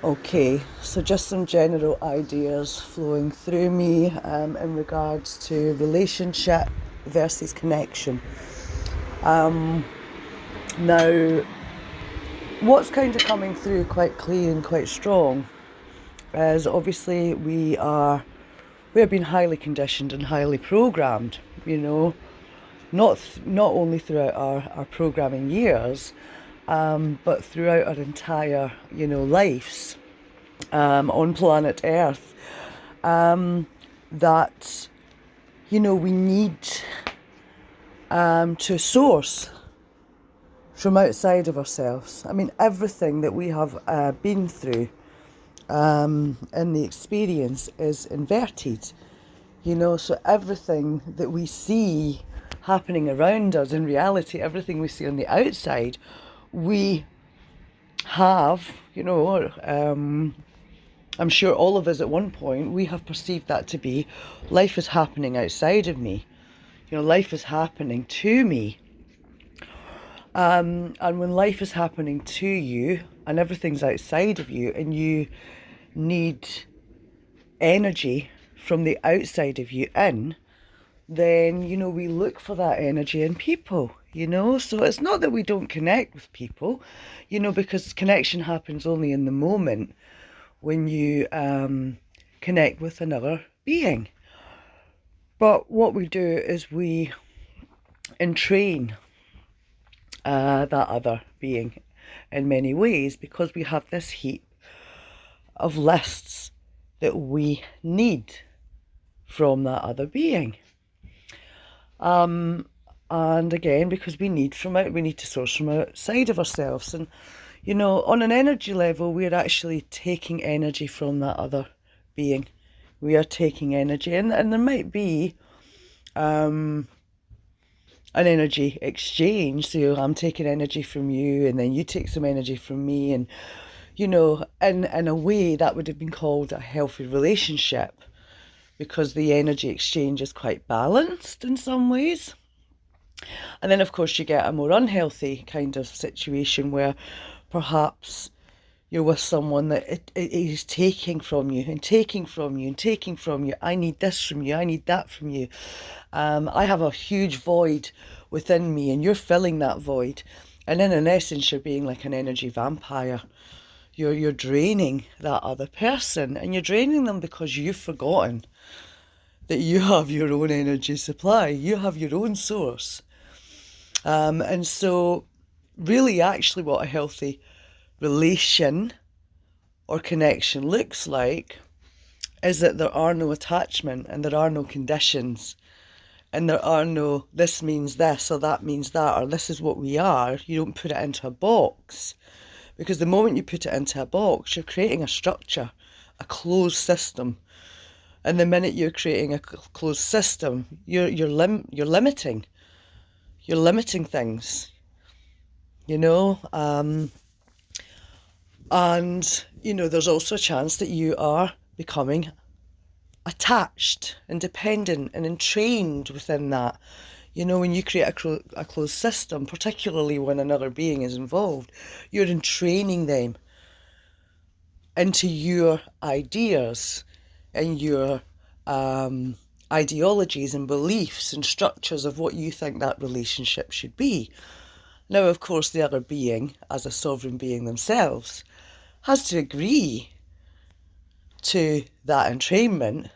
Okay, so just some general ideas flowing through me in regards to relationship versus connection. Now, what's kind of coming through quite clear and quite strong is obviously we have been highly conditioned and highly programmed, not only throughout our programming years, but throughout our entire, lives on planet Earth, that, we need to source from outside of ourselves. I mean, everything that we have been through in the experience is inverted, so everything that we see happening around us, in reality, everything we see on the outside, we have, I'm sure all of us at one point, we have perceived that to be life is happening outside of me. Life is happening to me. And when life is happening to you and everything's outside of you and you need energy from the outside of you in, then, we look for that energy in people, So it's not that we don't connect with people, because connection happens only in the moment when you connect with another being. But what we do is we entrain that other being in many ways, because we have this heap of lists that we need from that other being. And again, because we need to source from outside of ourselves. And, on an energy level, we're actually taking energy from that other being. We are taking energy, and there might be an energy exchange. So I'm taking energy from you, and then you take some energy from me, and in a way that would have been called a healthy relationship, because the energy exchange is quite balanced in some ways. And then, of course, you get a more unhealthy kind of situation where perhaps you're with someone that it is taking from you and taking from you and taking from you. I need this from you. I need that from you. I have a huge void within me, and you're filling that void. And in essence, you're being like an energy vampire. You're draining that other person, and you're draining them because you've forgotten that you have your own energy supply. You have your own source. And so really actually what a healthy relation or connection looks like is that there are no attachment, and there are no conditions, and there are no this means this or that means that, or this is what we are. You don't put it into a box, because the moment you put it into a box, you're creating a structure, a closed system. And the minute you're creating a closed system, you're limiting. You're limiting things, and, there's also a chance that you are becoming attached and dependent and entrained within that. When you create a closed system, particularly when another being is involved, you're entraining them into your ideas and your ideologies and beliefs and structures of what you think that relationship should be. Now, of course, the other being, as a sovereign being themselves, has to agree to that entrainment,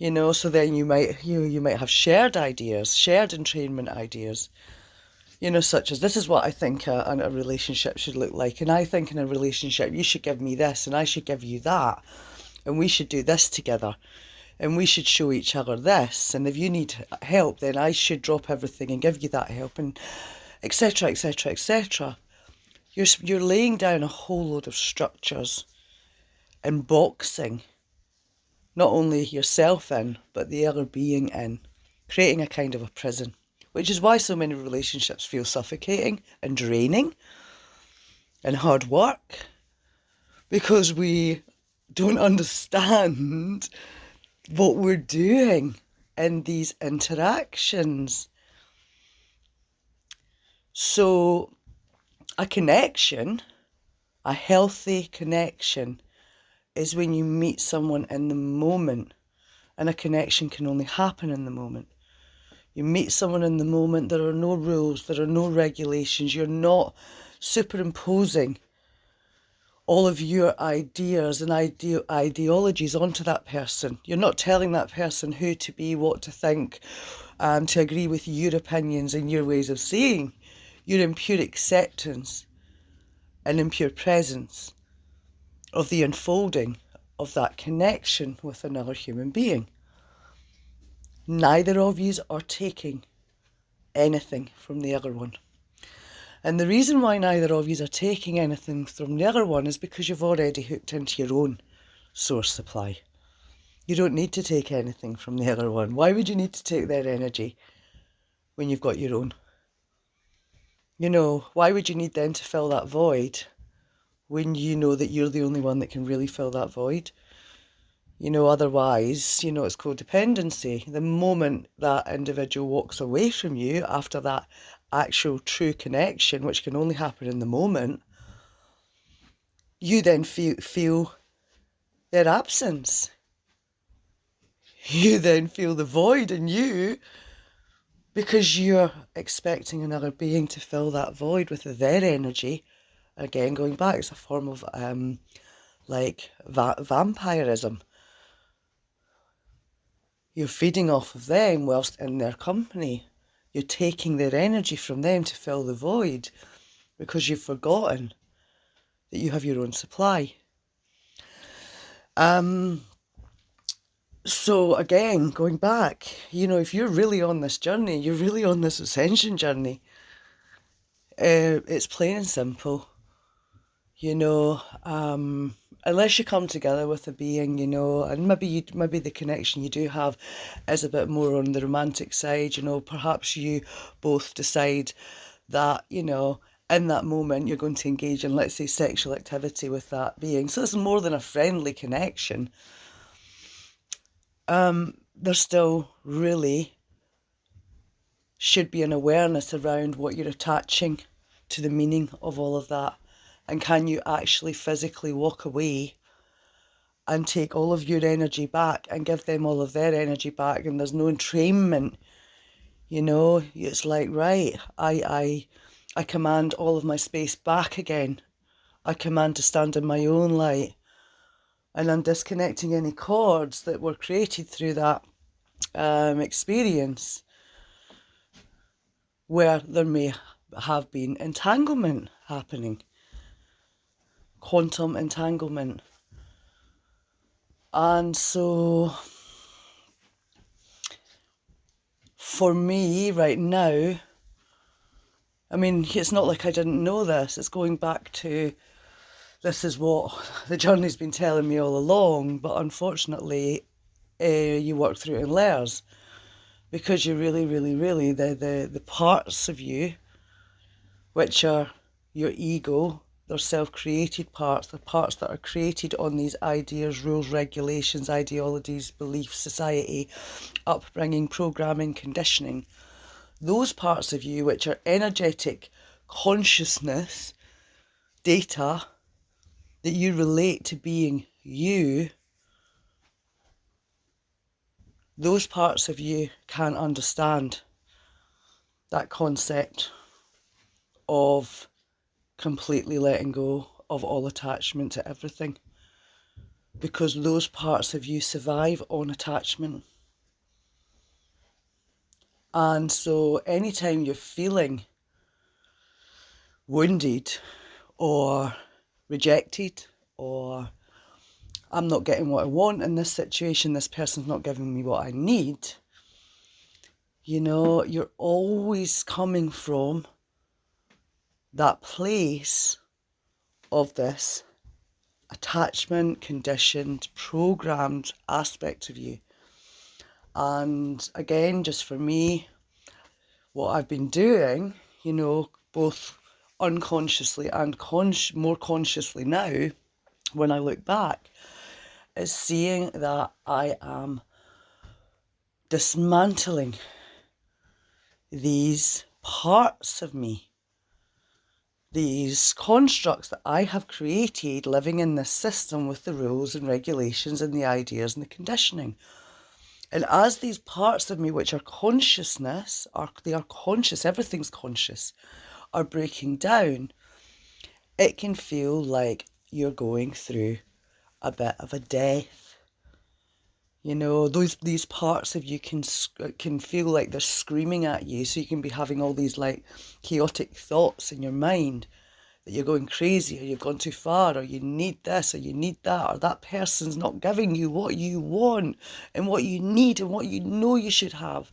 so then you might have shared ideas, shared entrainment ideas, such as, this is what I think a relationship should look like, and I think in a relationship you should give me this and I should give you that, and we should do this together, and we should show each other this, and if you need help then I should drop everything and give you that help, and etc, etc, etc. You're laying down a whole load of structures and boxing not only yourself in, but the other being in, creating a kind of a prison, which is why so many relationships feel suffocating and draining and hard work, because we don't understand what we're doing in these interactions. So a connection A healthy connection is when you meet someone in the moment, and a connection can only happen in the moment. You meet someone in the moment, there are no rules, there are no regulations, you're not superimposing all of your ideas and ideologies onto that person. You're not telling that person who to be, what to think, to agree with your opinions and your ways of seeing. You're in pure acceptance and in pure presence of the unfolding of that connection with another human being. Neither of you are taking anything from the other one. And the reason why neither of you are taking anything from the other one is because you've already hooked into your own source supply. You don't need to take anything from the other one. Why would you need to take their energy when you've got your own? You know, why would you need them to fill that void when you know that you're the only one that can really fill that void? You know, otherwise, you know, it's codependency. The moment that individual walks away from you after that actual true connection, which can only happen in the moment, you then feel their absence. You then feel the void in you because you're expecting another being to fill that void with their energy. Again, going back, it's a form of vampirism. You're feeding off of them whilst in their company. You're taking their energy from them to fill the void because you've forgotten that you have your own supply. So again, going back, you know, if you're really on this journey, you're really on this ascension journey, it's plain and simple. You know, unless you come together with a being, you know, and maybe the connection you do have is a bit more on the romantic side, you know, perhaps you both decide that, you know, in that moment you're going to engage in, let's say, sexual activity with that being. So it's more than a friendly connection. There still really should be an awareness around what you're attaching to the meaning of all of that. And can you actually physically walk away and take all of your energy back and give them all of their energy back, and there's no entrainment, you know? It's like, right, I command all of my space back again. I command to stand in my own light, and I'm disconnecting any cords that were created through that experience where there may have been entanglement happening, quantum entanglement. And so for me right now, I mean, it's not like I didn't know this. It's going back to, this is what the journey's been telling me all along, but unfortunately, you work through it in layers, because you really, the parts of you, which are your ego, they're self-created parts, the parts that are created on these ideas, rules, regulations, ideologies, beliefs, society, upbringing, programming, conditioning. Those parts of you, which are energetic consciousness data that you relate to being you, those parts of you can't understand that concept of completely letting go of all attachment to everything, because those parts of you survive on attachment. And so anytime you're feeling wounded or rejected, or I'm not getting what I want in this situation, this person's not giving me what I need, you know, you're always coming from that place of this attachment, conditioned, programmed aspect of you. And again, just for me, what I've been doing, you know, both unconsciously and more consciously now, when I look back, is seeing that I am dismantling these parts of me these constructs that I have created living in this system with the rules and regulations and the ideas and the conditioning. And as these parts of me, which are consciousness, they are conscious, everything's conscious, are breaking down, it can feel like you're going through a bit of a death. You know, these parts of you can feel like they're screaming at you, so you can be having all these like chaotic thoughts in your mind that you're going crazy, or you've gone too far, or you need this, or you need that, or that person's not giving you what you want and what you need and what you know you should have.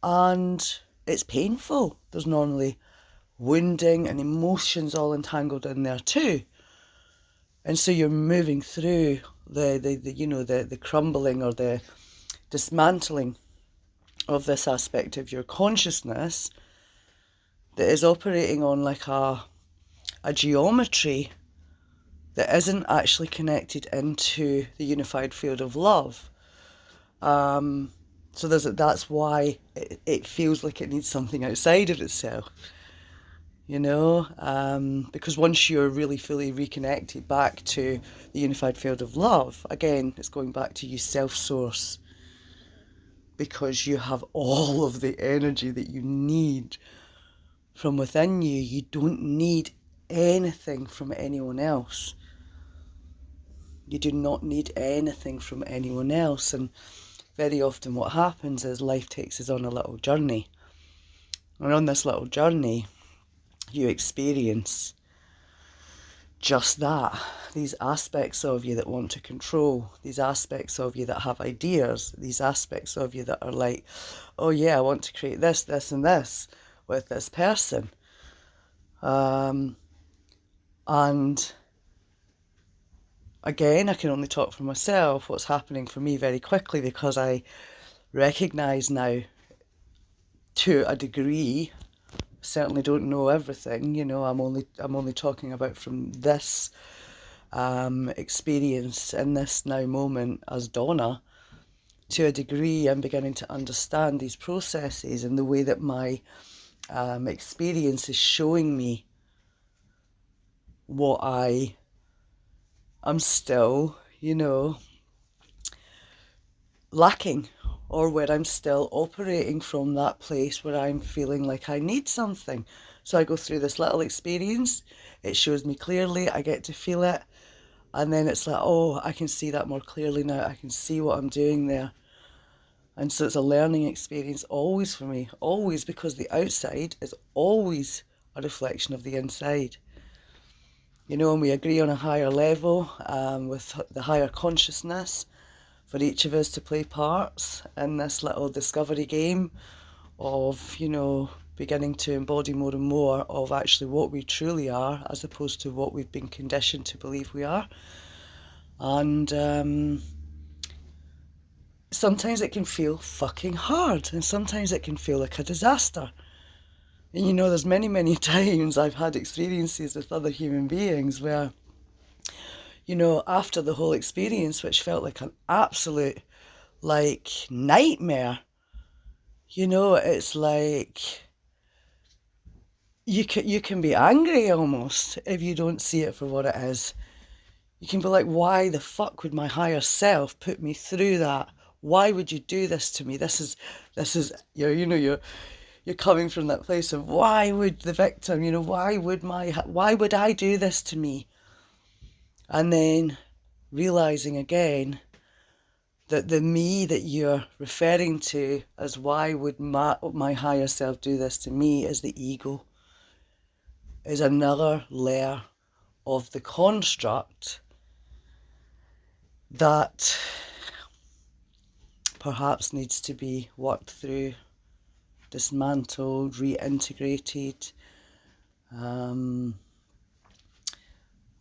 And it's painful. There's normally wounding and emotions all entangled in there too. And so you're moving through the crumbling or the dismantling of this aspect of your consciousness that is operating on like a geometry that isn't actually connected into the unified field of love. So that's why it feels like it needs something outside of itself, because once you're really fully reconnected back to the unified field of love, again, it's going back to you self-source, because you have all of the energy that you need from within you. You don't need anything from anyone else. You do not need anything from anyone else. And very often what happens is life takes us on a little journey. And on this little journey, you experience just that. These aspects of you that want to control, these aspects of you that have ideas, these aspects of you that are like, oh yeah, I want to create this, this and this with this person. And again, I can only talk for myself. What's happening for me very quickly, because I recognise now to a degree, certainly don't know everything, I'm only talking about from this experience in this now moment as Donna. To a degree, I'm beginning to understand these processes and the way that my experience is showing me what I am still, lacking, or where I'm still operating from that place where I'm feeling like I need something. So I go through this little experience, it shows me clearly, I get to feel it, and then it's like, oh, I can see that more clearly now, I can see what I'm doing there. And so it's a learning experience always for me, always, because the outside is always a reflection of the inside. And we agree on a higher level with the higher consciousness for each of us to play parts in this little discovery game of, beginning to embody more and more of actually what we truly are, as opposed to what we've been conditioned to believe we are. And sometimes it can feel fucking hard, and sometimes it can feel like a disaster. And there's many, many times I've had experiences with other human beings where, after the whole experience, which felt like an absolute, nightmare, it's like you can be angry almost if you don't see it for what it is. You can be like, why the fuck would my higher self put me through that? Why would you do this to me? This is you're coming from that place of, why would the victim, why would I do this to me? And then realizing again that the me that you're referring to as why would my higher self do this to me is the ego, is another layer of the construct that perhaps needs to be worked through, dismantled, reintegrated.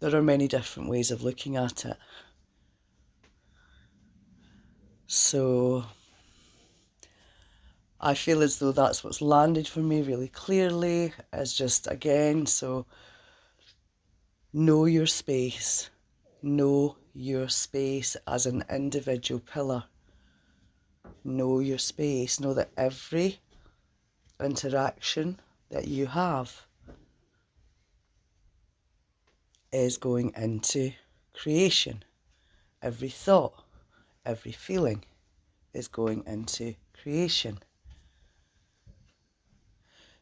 There are many different ways of looking at it. So I feel as though that's what's landed for me really clearly, is just, again, so know your space. Know your space as an individual pillar. Know your space. Know that every interaction that you have is going into creation. Every thought, every feeling is going into creation.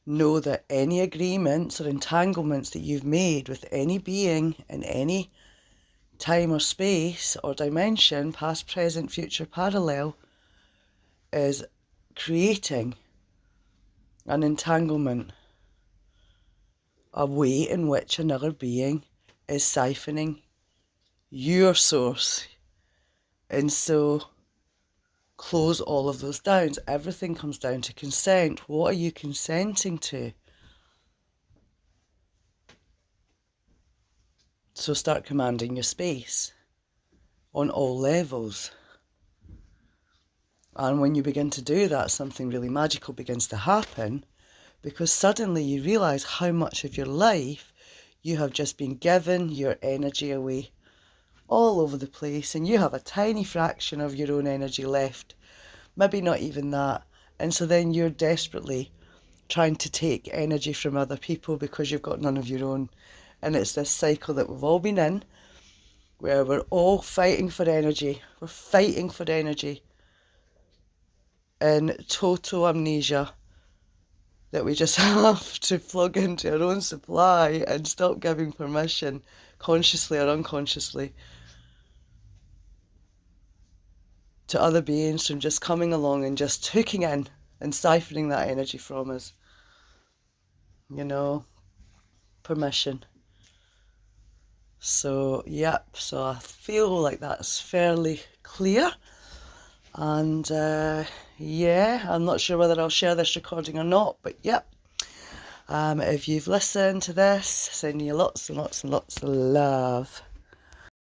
Know that any agreements or entanglements that you've made with any being in any time or space or dimension, past, present, future, parallel, is creating an entanglement, a way in which another being is siphoning your source. And so close all of those down. Everything comes down to consent. What are you consenting to? So start commanding your space on all levels. And when you begin to do that, something really magical begins to happen, because suddenly you realise how much of your life you have just been given your energy away all over the place, and you have a tiny fraction of your own energy left, maybe not even that. And so then you're desperately trying to take energy from other people because you've got none of your own. And it's this cycle that we've all been in, where we're all fighting for energy. We're fighting for energy in total amnesia that we just have to plug into our own supply and stop giving permission, consciously or unconsciously, to other beings from just coming along and just hooking in and siphoning that energy from us. You know, permission. So, yep, so I feel like that's fairly clear. And yeah, I'm not sure whether I'll share this recording or not, but yep. If you've listened to this, sending you lots and lots and lots of love.